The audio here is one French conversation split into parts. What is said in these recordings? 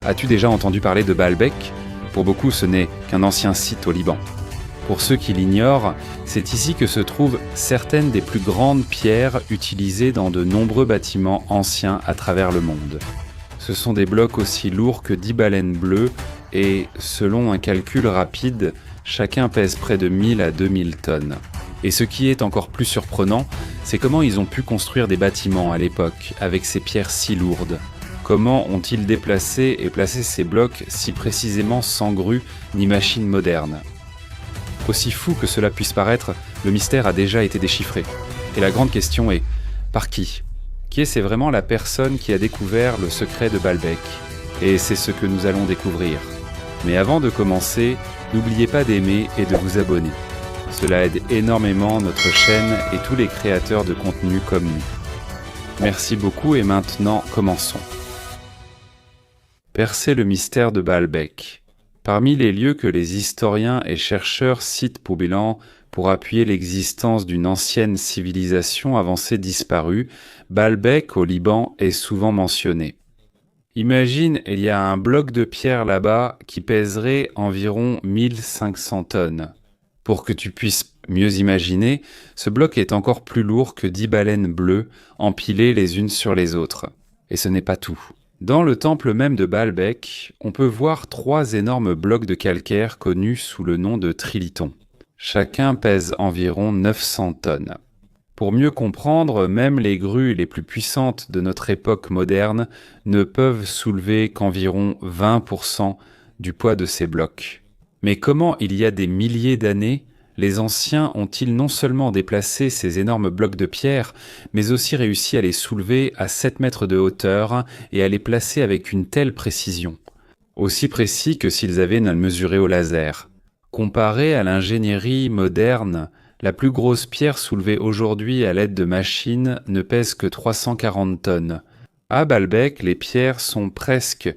As-tu déjà entendu parler de Baalbek? Pour beaucoup, ce n'est qu'un ancien site au Liban. Pour ceux qui l'ignorent, c'est ici que se trouvent certaines des plus grandes pierres utilisées dans de nombreux bâtiments anciens à travers le monde. Ce sont des blocs aussi lourds que 10 baleines bleues et, selon un calcul rapide, chacun pèse près de 1000 à 2000 tonnes. Et ce qui est encore plus surprenant, c'est comment ils ont pu construire des bâtiments à l'époque avec ces pierres si lourdes. Comment ont-ils déplacé et placé ces blocs si précisément sans grue ni machine moderne? Aussi fou que cela puisse paraître, le mystère a déjà été déchiffré. Et la grande question est, par qui? Qui est vraiment la personne qui a découvert le secret de Baalbek? Et c'est ce que nous allons découvrir. Mais avant de commencer, n'oubliez pas d'aimer et de vous abonner. Cela aide énormément notre chaîne et tous les créateurs de contenu comme nous. Merci beaucoup et maintenant, commençons. Percer le mystère de Baalbek. Parmi les lieux que les historiens et chercheurs citent pour appuyer l'existence d'une ancienne civilisation avancée disparue, Baalbek au Liban est souvent mentionné. Imagine, il y a un bloc de pierre là-bas qui pèserait environ 1500 tonnes. Pour que tu puisses mieux imaginer, ce bloc est encore plus lourd que 10 baleines bleues empilées les unes sur les autres. Et ce n'est pas tout. Dans le temple même de Baalbek, on peut voir 3 énormes blocs de calcaire connus sous le nom de trilithons. Chacun pèse environ 900 tonnes. Pour mieux comprendre, même les grues les plus puissantes de notre époque moderne ne peuvent soulever qu'environ 20% du poids de ces blocs. Mais comment, il y a des milliers d'années, les anciens ont-ils non seulement déplacé ces énormes blocs de pierre, mais aussi réussi à les soulever à 7 mètres de hauteur et à les placer avec une telle précision? Aussi précis que s'ils avaient à le mesurer au laser. Comparé à l'ingénierie moderne, la plus grosse pierre soulevée aujourd'hui à l'aide de machines ne pèse que 340 tonnes. À Baalbek, les pierres sont presque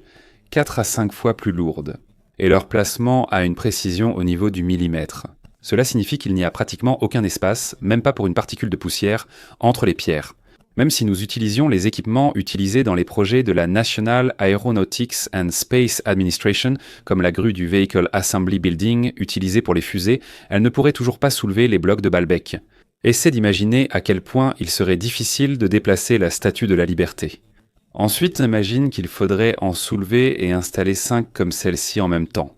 4 à 5 fois plus lourdes, et leur placement a une précision au niveau du millimètre. Cela signifie qu'il n'y a pratiquement aucun espace, même pas pour une particule de poussière, entre les pierres. Même si nous utilisions les équipements utilisés dans les projets de la National Aeronautics and Space Administration, comme la grue du Vehicle Assembly Building utilisée pour les fusées, elle ne pourrait toujours pas soulever les blocs de Baalbek. Essaie d'imaginer à quel point il serait difficile de déplacer la Statue de la Liberté. Ensuite, imagine qu'il faudrait en soulever et installer 5 comme celle-ci en même temps.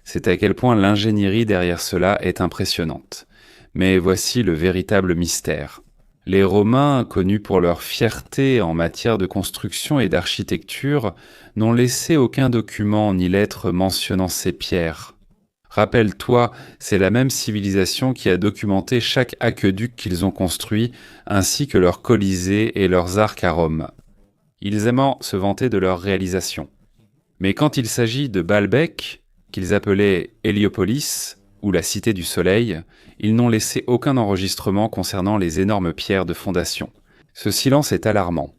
C'est à quel point l'ingénierie derrière cela est impressionnante. Mais voici le véritable mystère. Les Romains, connus pour leur fierté en matière de construction et d'architecture, n'ont laissé aucun document ni lettre mentionnant ces pierres. Rappelle-toi, c'est la même civilisation qui a documenté chaque aqueduc qu'ils ont construit, ainsi que leurs colisées et leurs arcs à Rome. Ils aiment se vanter de leur réalisation. Mais quand il s'agit de Baalbek, qu'ils appelaient Héliopolis, ou la Cité du Soleil, ils n'ont laissé aucun enregistrement concernant les énormes pierres de fondation. Ce silence est alarmant,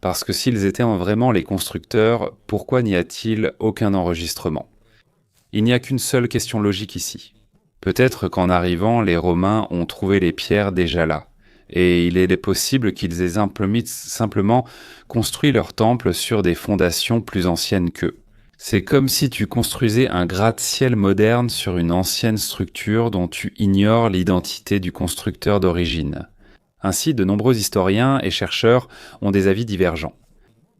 parce que s'ils étaient vraiment les constructeurs, pourquoi n'y a-t-il aucun enregistrement? Il n'y a qu'une seule question logique ici. Peut-être qu'en arrivant, les Romains ont trouvé les pierres déjà là, et il est possible qu'ils aient simplement construit leur temple sur des fondations plus anciennes qu'eux. C'est comme si tu construisais un gratte-ciel moderne sur une ancienne structure dont tu ignores l'identité du constructeur d'origine. Ainsi, de nombreux historiens et chercheurs ont des avis divergents.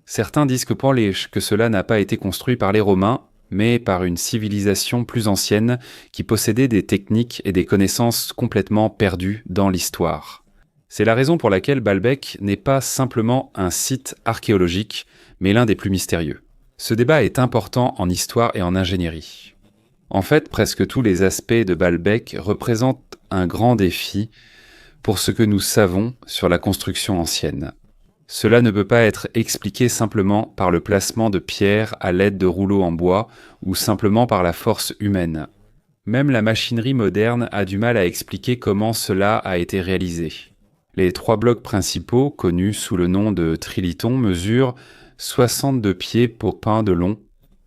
Certains disent que cela n'a pas été construit par les Romains, mais par une civilisation plus ancienne qui possédait des techniques et des connaissances complètement perdues dans l'histoire. C'est la raison pour laquelle Baalbek n'est pas simplement un site archéologique, mais l'un des plus mystérieux. Ce débat est important en histoire et en ingénierie. En fait, presque tous les aspects de Baalbek représentent un grand défi pour ce que nous savons sur la construction ancienne. Cela ne peut pas être expliqué simplement par le placement de pierres à l'aide de rouleaux en bois ou simplement par la force humaine. Même la machinerie moderne a du mal à expliquer comment cela a été réalisé. Les 3 blocs principaux, connus sous le nom de trilithons, mesurent 62 pieds pour pain de long,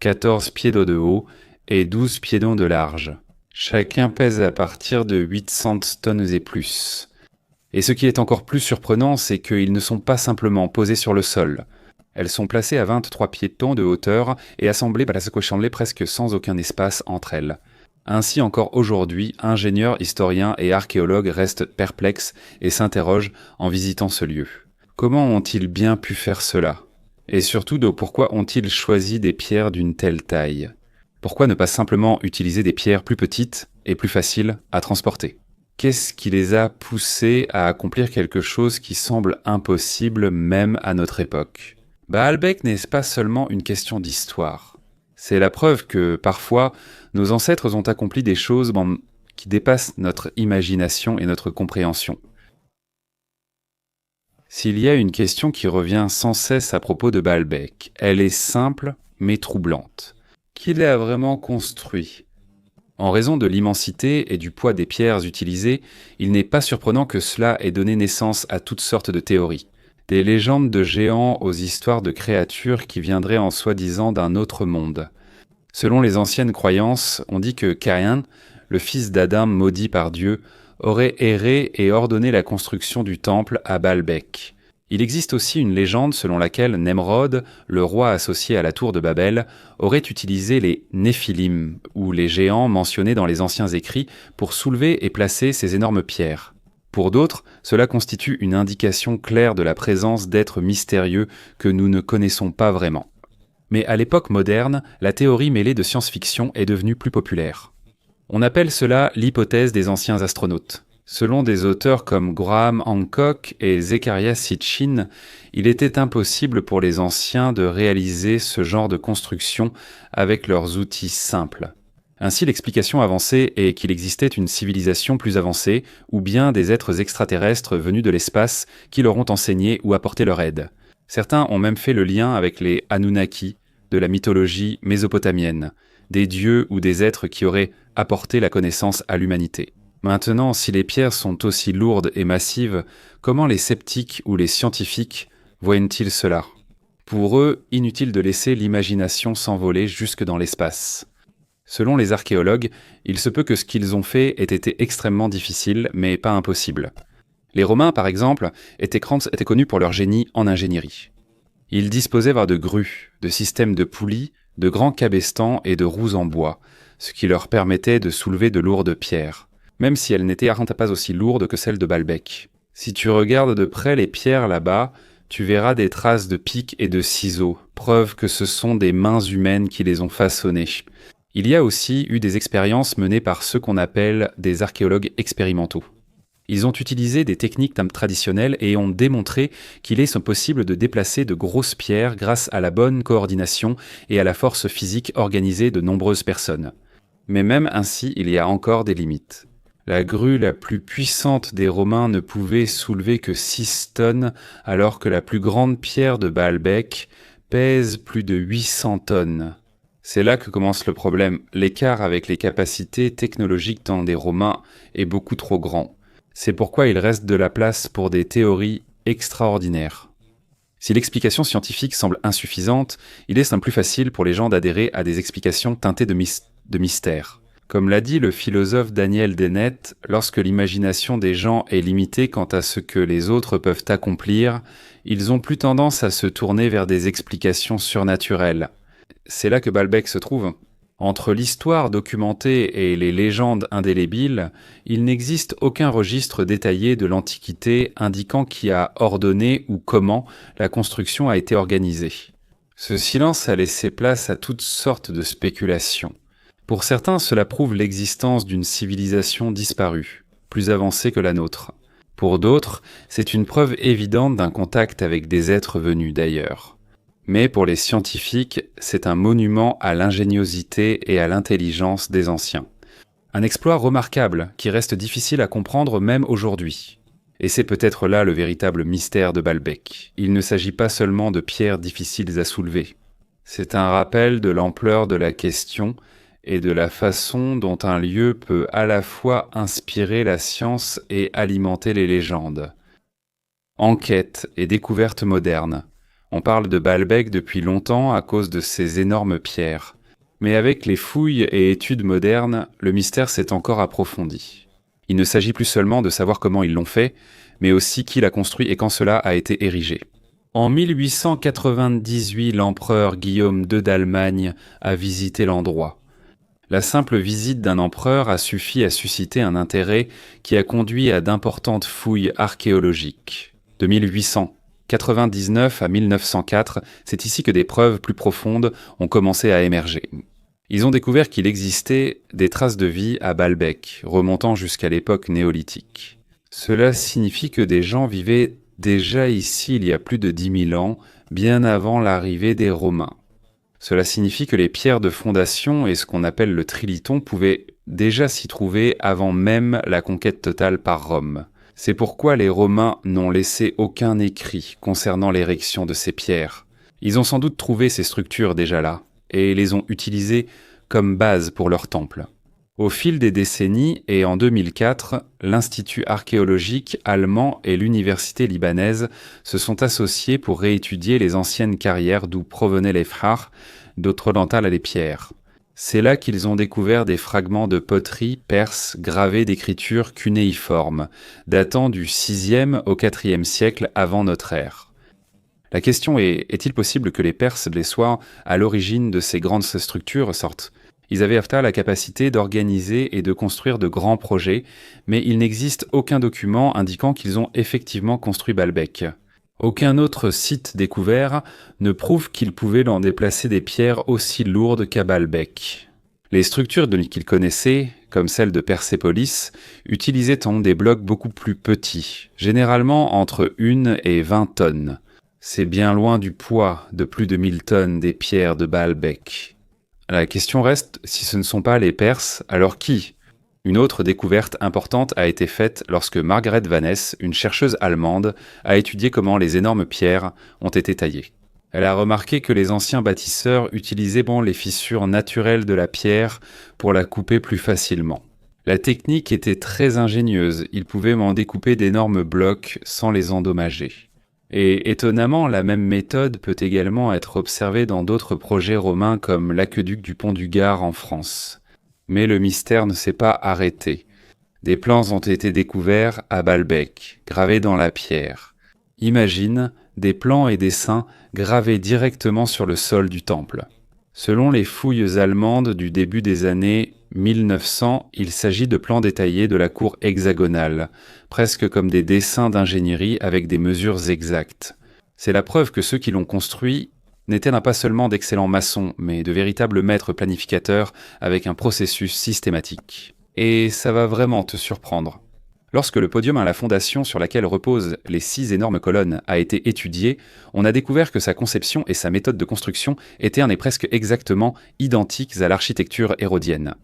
14 pieds d'eau de haut et 12 pieds d'eau de large. Chacun pèse à partir de 800 tonnes et plus. Et ce qui est encore plus surprenant, c'est qu'ils ne sont pas simplement posés sur le sol. Elles sont placées à 23 pieds de hauteur et assemblées presque sans aucun espace entre elles. Ainsi encore aujourd'hui, ingénieurs, historiens et archéologues restent perplexes et s'interrogent en visitant ce lieu. Comment ont-ils bien pu faire cela ? Et surtout, pourquoi ont-ils choisi des pierres d'une telle taille ? Pourquoi ne pas simplement utiliser des pierres plus petites et plus faciles à transporter ? Qu'est-ce qui les a poussés à accomplir quelque chose qui semble impossible même à notre époque ? Baalbek n'est pas seulement une question d'histoire. C'est la preuve que, parfois, nos ancêtres ont accompli des choses qui dépassent notre imagination et notre compréhension. S'il y a une question qui revient sans cesse à propos de Baalbek, elle est simple mais troublante. Qui l'a vraiment construit ? En raison de l'immensité et du poids des pierres utilisées, il n'est pas surprenant que cela ait donné naissance à toutes sortes de théories. Des légendes de géants aux histoires de créatures qui viendraient en soi-disant d'un autre monde. Selon les anciennes croyances, on dit que Caïn, le fils d'Adam maudit par Dieu, aurait erré et ordonné la construction du temple à Baalbek. Il existe aussi une légende selon laquelle Nemrod, le roi associé à la tour de Babel, aurait utilisé les Néphilim, ou les géants mentionnés dans les anciens écrits, pour soulever et placer ces énormes pierres. Pour d'autres, cela constitue une indication claire de la présence d'êtres mystérieux que nous ne connaissons pas vraiment. Mais à l'époque moderne, la théorie mêlée de science-fiction est devenue plus populaire. On appelle cela l'hypothèse des anciens astronautes. Selon des auteurs comme Graham Hancock et Zecharia Sitchin, il était impossible pour les anciens de réaliser ce genre de construction avec leurs outils simples. Ainsi, l'explication avancée est qu'il existait une civilisation plus avancée ou bien des êtres extraterrestres venus de l'espace qui leur ont enseigné ou apporté leur aide. Certains ont même fait le lien avec les Anunnaki de la mythologie mésopotamienne, des dieux ou des êtres qui auraient apporté la connaissance à l'humanité. Maintenant, si les pierres sont aussi lourdes et massives, comment les sceptiques ou les scientifiques voient-ils cela ? Pour eux, inutile de laisser l'imagination s'envoler jusque dans l'espace. Selon les archéologues, il se peut que ce qu'ils ont fait ait été extrêmement difficile, mais pas impossible. Les Romains, par exemple, étaient connus pour leur génie en ingénierie. Ils disposaient de grues, de systèmes de poulies, de grands cabestans et de roues en bois, ce qui leur permettait de soulever de lourdes pierres, même si elles n'étaient pas aussi lourdes que celles de Baalbek. Si tu regardes de près les pierres là-bas, tu verras des traces de pics et de ciseaux, preuve que ce sont des mains humaines qui les ont façonnées. Il y a aussi eu des expériences menées par ceux qu'on appelle des archéologues expérimentaux. Ils ont utilisé des techniques traditionnelles et ont démontré qu'il est possible de déplacer de grosses pierres grâce à la bonne coordination et à la force physique organisée de nombreuses personnes. Mais même ainsi, il y a encore des limites. La grue la plus puissante des Romains ne pouvait soulever que 6 tonnes, alors que la plus grande pierre de Baalbek pèse plus de 800 tonnes. C'est là que commence le problème. L'écart avec les capacités technologiques des Romains est beaucoup trop grand. C'est pourquoi il reste de la place pour des théories extraordinaires. Si l'explication scientifique semble insuffisante, il est plus facile pour les gens d'adhérer à des explications teintées de mystère. Comme l'a dit le philosophe Daniel Dennett, lorsque l'imagination des gens est limitée quant à ce que les autres peuvent accomplir, ils ont plus tendance à se tourner vers des explications surnaturelles. C'est là que Baalbek se trouve. Entre l'histoire documentée et les légendes indélébiles, il n'existe aucun registre détaillé de l'Antiquité indiquant qui a ordonné ou comment la construction a été organisée. Ce silence a laissé place à toutes sortes de spéculations. Pour certains, cela prouve l'existence d'une civilisation disparue, plus avancée que la nôtre. Pour d'autres, c'est une preuve évidente d'un contact avec des êtres venus d'ailleurs. Mais pour les scientifiques, c'est un monument à l'ingéniosité et à l'intelligence des anciens. Un exploit remarquable qui reste difficile à comprendre même aujourd'hui. Et c'est peut-être là le véritable mystère de Baalbek. Il ne s'agit pas seulement de pierres difficiles à soulever. C'est un rappel de l'ampleur de la question et de la façon dont un lieu peut à la fois inspirer la science et alimenter les légendes. Enquête et découverte moderne. On parle de Baalbek depuis longtemps à cause de ces énormes pierres. Mais avec les fouilles et études modernes, le mystère s'est encore approfondi. Il ne s'agit plus seulement de savoir comment ils l'ont fait, mais aussi qui l'a construit et quand cela a été érigé. En 1898, l'empereur Guillaume II d'Allemagne a visité l'endroit. La simple visite d'un empereur a suffi à susciter un intérêt qui a conduit à d'importantes fouilles archéologiques. De 1899 à 1904, c'est ici que des preuves plus profondes ont commencé à émerger. Ils ont découvert qu'il existait des traces de vie à Baalbek, remontant jusqu'à l'époque néolithique. Cela signifie que des gens vivaient déjà ici il y a plus de 10 000 ans, bien avant l'arrivée des Romains. Cela signifie que les pierres de fondation et ce qu'on appelle le trilithon pouvaient déjà s'y trouver avant même la conquête totale par Rome. C'est pourquoi les Romains n'ont laissé aucun écrit concernant l'érection de ces pierres. Ils ont sans doute trouvé ces structures déjà là, et les ont utilisées comme base pour leur temple. Au fil des décennies et en 2004, l'Institut archéologique allemand et l'université libanaise se sont associés pour réétudier les anciennes carrières d'où provenaient les frars, d'Otrodentale à les pierres. C'est là qu'ils ont découvert des fragments de poterie perse gravés d'écritures cunéiformes, datant du 6e au 4e siècle avant notre ère. La question est-il possible que les Perses les soient à l'origine de ces grandes structures sortes ? Ils avaient la capacité d'organiser et de construire de grands projets, mais il n'existe aucun document indiquant qu'ils ont effectivement construit Baalbek. Aucun autre site découvert ne prouve qu'ils pouvaient en déplacer des pierres aussi lourdes qu'à Baalbek. Les structures qu'ils connaissaient, comme celle de Persépolis, utilisaient des blocs beaucoup plus petits, généralement entre 1 et 20 tonnes. C'est bien loin du poids de plus de 1000 tonnes des pierres de Baalbek. La question reste, si ce ne sont pas les Perses, alors qui ? Une autre découverte importante a été faite lorsque Margaret Vaness, une chercheuse allemande, a étudié comment les énormes pierres ont été taillées. Elle a remarqué que les anciens bâtisseurs utilisaient les fissures naturelles de la pierre pour la couper plus facilement. La technique était très ingénieuse, ils pouvaient découper d'énormes blocs sans les endommager. Et étonnamment, la même méthode peut également être observée dans d'autres projets romains comme l'aqueduc du pont du Gard en France. Mais le mystère ne s'est pas arrêté. Des plans ont été découverts à Baalbek, gravés dans la pierre. Imagine des plans et dessins gravés directement sur le sol du temple. Selon les fouilles allemandes du début des années 1900, il s'agit de plans détaillés de la cour hexagonale, presque comme des dessins d'ingénierie avec des mesures exactes. C'est la preuve que ceux qui l'ont construit n'étaient pas seulement d'excellents maçons, mais de véritables maîtres planificateurs avec un processus systématique. Et ça va vraiment te surprendre. Lorsque le podium à la fondation sur laquelle reposent les 6 énormes colonnes a été étudié, on a découvert que sa conception et sa méthode de construction étaient presque exactement identiques à l'architecture hérodienne.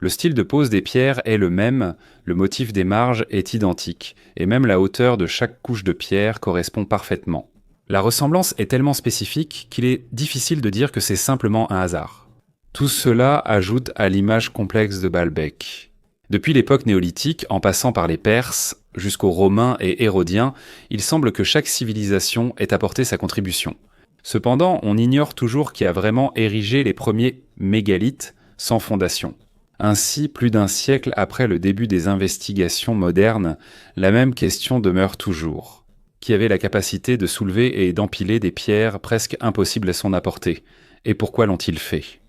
Le style de pose des pierres est le même, le motif des marges est identique, et même la hauteur de chaque couche de pierre correspond parfaitement. La ressemblance est tellement spécifique qu'il est difficile de dire que c'est simplement un hasard. Tout cela ajoute à l'image complexe de Baalbek. Depuis l'époque néolithique, en passant par les Perses, jusqu'aux Romains et Hérodiens, il semble que chaque civilisation ait apporté sa contribution. Cependant, on ignore toujours qui a vraiment érigé les premiers mégalithes sans fondation. Ainsi, plus d'un siècle après le début des investigations modernes, la même question demeure toujours. Qui avait la capacité de soulever et d'empiler des pierres presque impossibles à son apportée ? Et pourquoi l'ont-ils fait ?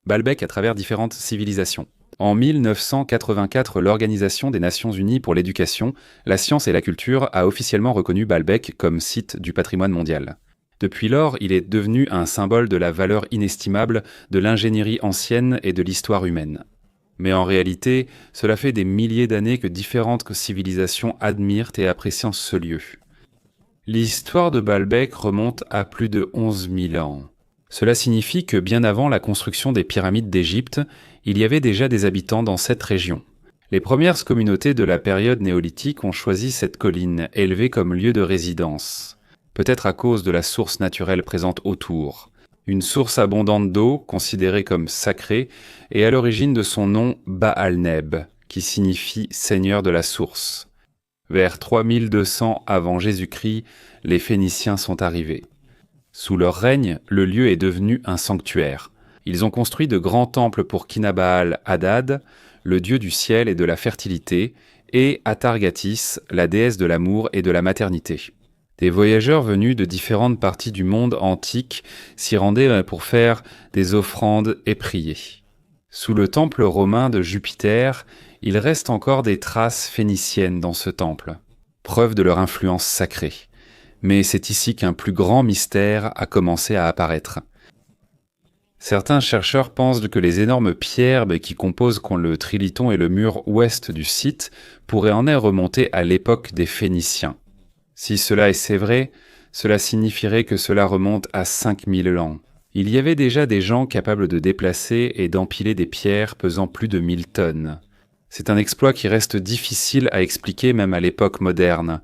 Baalbek à travers différentes civilisations. En 1984, l'Organisation des Nations Unies pour l'éducation, la science et la culture a officiellement reconnu Baalbek comme site du patrimoine mondial. Depuis lors, il est devenu un symbole de la valeur inestimable de l'ingénierie ancienne et de l'histoire humaine. Mais en réalité, cela fait des milliers d'années que différentes civilisations admirent et apprécient ce lieu. L'histoire de Baalbek remonte à plus de 11 000 ans. Cela signifie que bien avant la construction des pyramides d'Égypte, il y avait déjà des habitants dans cette région. Les premières communautés de la période néolithique ont choisi cette colline, élevée comme lieu de résidence. Peut-être à cause de la source naturelle présente autour. Une source abondante d'eau, considérée comme sacrée, est à l'origine de son nom Baal-Neb, qui signifie « seigneur de la source ». Vers 3200 avant Jésus-Christ, les Phéniciens sont arrivés. Sous leur règne, le lieu est devenu un sanctuaire. Ils ont construit de grands temples pour Kinabaal-Hadad, le dieu du ciel et de la fertilité, et Atargatis, la déesse de l'amour et de la maternité. Des voyageurs venus de différentes parties du monde antique s'y rendaient pour faire des offrandes et prier. Sous le temple romain de Jupiter, il reste encore des traces phéniciennes dans ce temple, preuve de leur influence sacrée. Mais c'est ici qu'un plus grand mystère a commencé à apparaître. Certains chercheurs pensent que les énormes pierres qui composent le Triliton et le mur ouest du site pourraient en être remonter à l'époque des Phéniciens. Si cela est vrai, cela signifierait que cela remonte à 5000 ans. Il y avait déjà des gens capables de déplacer et d'empiler des pierres pesant plus de 1000 tonnes. C'est un exploit qui reste difficile à expliquer même à l'époque moderne.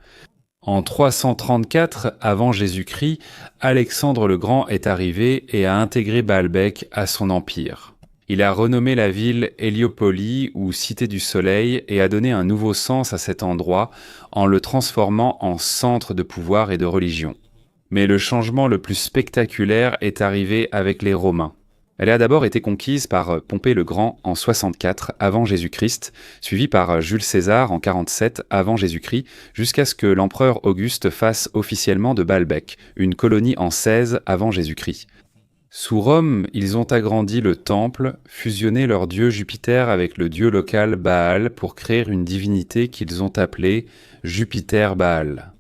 En 334 avant Jésus-Christ, Alexandre le Grand est arrivé et a intégré Baalbek à son empire. Il a renommé la ville Héliopolie ou Cité du Soleil et a donné un nouveau sens à cet endroit en le transformant en centre de pouvoir et de religion. Mais le changement le plus spectaculaire est arrivé avec les Romains. Elle a d'abord été conquise par Pompée le Grand en 64 avant Jésus-Christ, suivi par Jules César en 47 avant Jésus-Christ, jusqu'à ce que l'empereur Auguste fasse officiellement de Baalbek, une colonie en 16 avant Jésus-Christ. Sous Rome, ils ont agrandi le temple, fusionné leur dieu Jupiter avec le dieu local Baal pour créer une divinité qu'ils ont appelée Jupiter-Baal.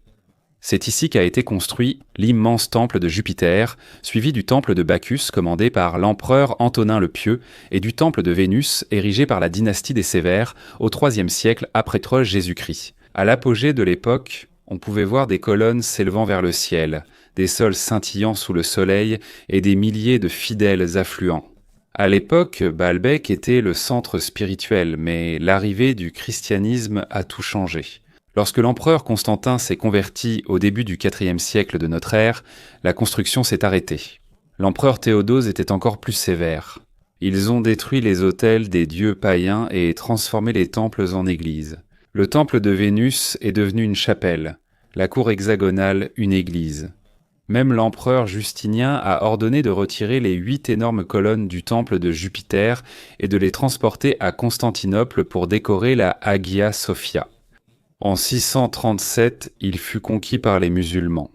C'est ici qu'a été construit l'immense temple de Jupiter, suivi du temple de Bacchus commandé par l'empereur Antonin le Pieux et du temple de Vénus érigé par la dynastie des Sévères au IIIe siècle après Jésus-Christ. À l'apogée de l'époque, on pouvait voir des colonnes s'élevant vers le ciel, des sols scintillant sous le soleil et des milliers de fidèles affluents. À l'époque, Baalbek était le centre spirituel, mais l'arrivée du christianisme a tout changé. Lorsque l'empereur Constantin s'est converti au début du IVe siècle de notre ère, la construction s'est arrêtée. L'empereur Théodose était encore plus sévère. Ils ont détruit les autels des dieux païens et transformé les temples en églises. Le temple de Vénus est devenu une chapelle, la cour hexagonale une église. Même l'empereur Justinien a ordonné de retirer les 8 énormes colonnes du temple de Jupiter et de les transporter à Constantinople pour décorer la Hagia Sophia. En 637, il fut conquis par les musulmans.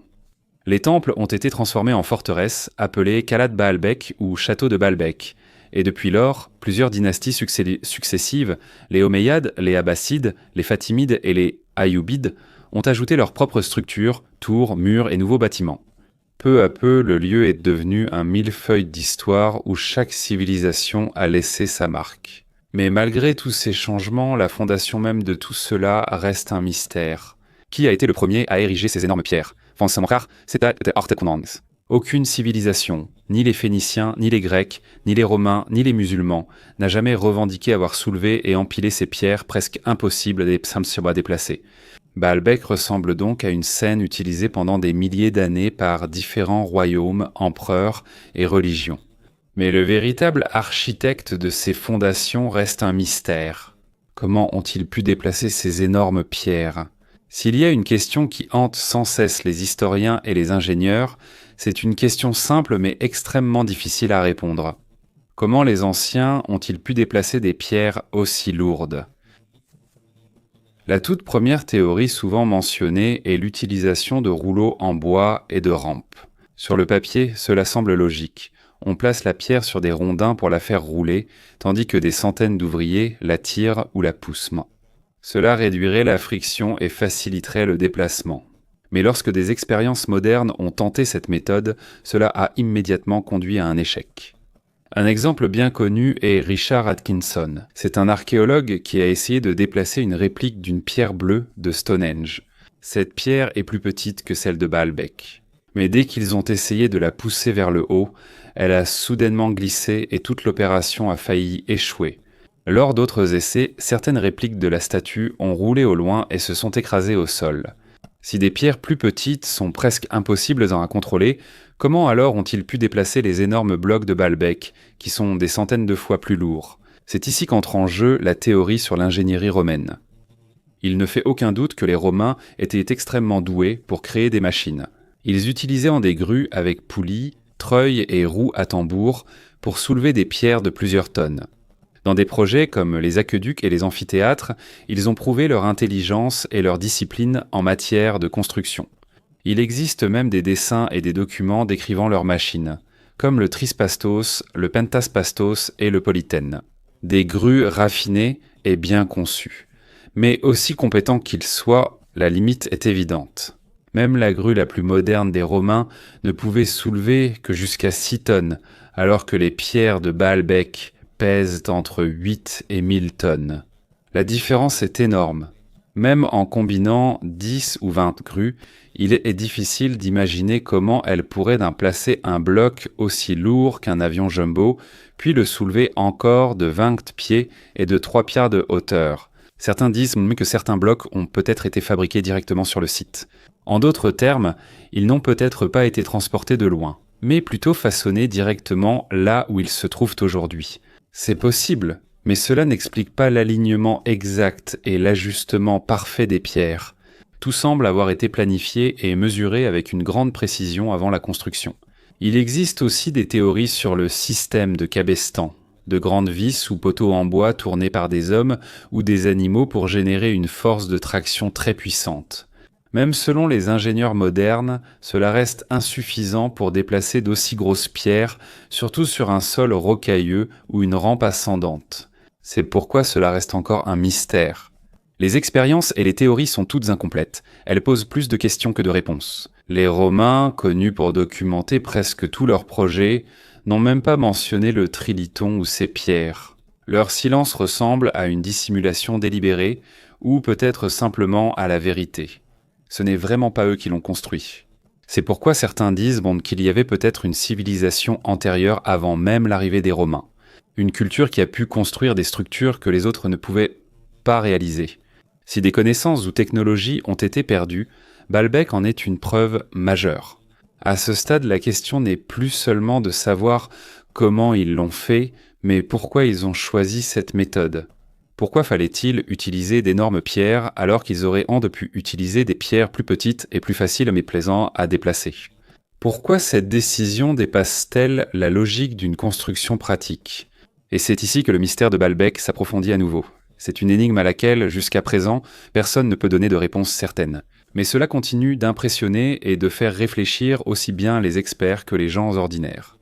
Les temples ont été transformés en forteresses appelées Kalat Baalbek ou Château de Baalbek. Et depuis lors, plusieurs dynasties successives, les Omeyyades, les Abbassides, les Fatimides et les Ayyoubides, ont ajouté leurs propres structures, tours, murs et nouveaux bâtiments. Peu à peu, le lieu est devenu un millefeuille d'histoire où chaque civilisation a laissé sa marque. Mais malgré tous ces changements, la fondation même de tout cela reste un mystère. Qui a été le premier à ériger ces énormes pierres? Aucune civilisation, ni les Phéniciens, ni les Grecs, ni les Romains, ni les musulmans, n'a jamais revendiqué avoir soulevé et empilé ces pierres presque impossibles à déplacer. Baalbek ressemble donc à une scène utilisée pendant des milliers d'années par différents royaumes, empereurs et religions. Mais le véritable architecte de ces fondations reste un mystère. Comment ont-ils pu déplacer ces énormes pierres? S'il y a une question qui hante sans cesse les historiens et les ingénieurs, c'est une question simple mais extrêmement difficile à répondre. Comment les anciens ont-ils pu déplacer des pierres aussi lourdes? La toute première théorie souvent mentionnée est l'utilisation de rouleaux en bois et de rampes. Sur le papier, cela semble logique. On place la pierre sur des rondins pour la faire rouler, tandis que des centaines d'ouvriers la tirent ou la poussent. Cela réduirait la friction et faciliterait le déplacement. Mais lorsque des expériences modernes ont tenté cette méthode, cela a immédiatement conduit à un échec. Un exemple bien connu est Richard Atkinson. C'est un archéologue qui a essayé de déplacer une réplique d'une pierre bleue de Stonehenge. Cette pierre est plus petite que celle de Baalbek. Mais dès qu'ils ont essayé de la pousser vers le haut, elle a soudainement glissé et toute l'opération a failli échouer. Lors d'autres essais, certaines répliques de la statue ont roulé au loin et se sont écrasées au sol. Si des pierres plus petites sont presque impossibles à contrôler, comment alors ont-ils pu déplacer les énormes blocs de Baalbek, qui sont des centaines de fois plus lourds? C'est ici qu'entre en jeu la théorie sur l'ingénierie romaine. Il ne fait aucun doute que les Romains étaient extrêmement doués pour créer des machines. Ils utilisaient des grues avec poulies, treuils et roues à tambour pour soulever des pierres de plusieurs tonnes. Dans des projets comme les aqueducs et les amphithéâtres, ils ont prouvé leur intelligence et leur discipline en matière de construction. Il existe même des dessins et des documents décrivant leurs machines, comme le Trispastos, le Pentaspastos et le Polytène. Des grues raffinées et bien conçues. Mais aussi compétents qu'ils soient, la limite est évidente. Même la grue la plus moderne des Romains ne pouvait soulever que jusqu'à 6 tonnes, alors que les pierres de Baalbek pèsent entre 8 et 1000 tonnes. La différence est énorme. Même en combinant 10 ou 20 grues, il est difficile d'imaginer comment elles pourraient placer un bloc aussi lourd qu'un avion jumbo, puis le soulever encore de 20 pieds et de 3 pieds de hauteur. Certains disent même que certains blocs ont peut-être été fabriqués directement sur le site. En d'autres termes, ils n'ont peut-être pas été transportés de loin, mais plutôt façonnés directement là où ils se trouvent aujourd'hui. C'est possible, mais cela n'explique pas l'alignement exact et l'ajustement parfait des pierres. Tout semble avoir été planifié et mesuré avec une grande précision avant la construction. Il existe aussi des théories sur le système de cabestan, de grandes vis ou poteaux en bois tournés par des hommes ou des animaux pour générer une force de traction très puissante. Même selon les ingénieurs modernes, cela reste insuffisant pour déplacer d'aussi grosses pierres, surtout sur un sol rocailleux ou une rampe ascendante. C'est pourquoi cela reste encore un mystère. Les expériences et les théories sont toutes incomplètes. Elles posent plus de questions que de réponses. Les Romains, connus pour documenter presque tous leurs projets, n'ont même pas mentionné le Triliton ou ses pierres. Leur silence ressemble à une dissimulation délibérée, ou peut-être simplement à la vérité. Ce n'est vraiment pas eux qui l'ont construit. C'est pourquoi certains disent qu'il y avait peut-être une civilisation antérieure avant même l'arrivée des Romains. Une culture qui a pu construire des structures que les autres ne pouvaient pas réaliser. Si des connaissances ou technologies ont été perdues, Baalbek en est une preuve majeure. À ce stade, la question n'est plus seulement de savoir comment ils l'ont fait, mais pourquoi ils ont choisi cette méthode. Pourquoi fallait-il utiliser d'énormes pierres alors qu'ils auraient pu utiliser des pierres plus petites et plus faciles mais plaisantes à déplacer? Pourquoi cette décision dépasse-t-elle la logique d'une construction pratique? Et c'est ici que le mystère de Baalbek s'approfondit à nouveau. C'est une énigme à laquelle, jusqu'à présent, personne ne peut donner de réponse certaine. Mais cela continue d'impressionner et de faire réfléchir aussi bien les experts que les gens ordinaires.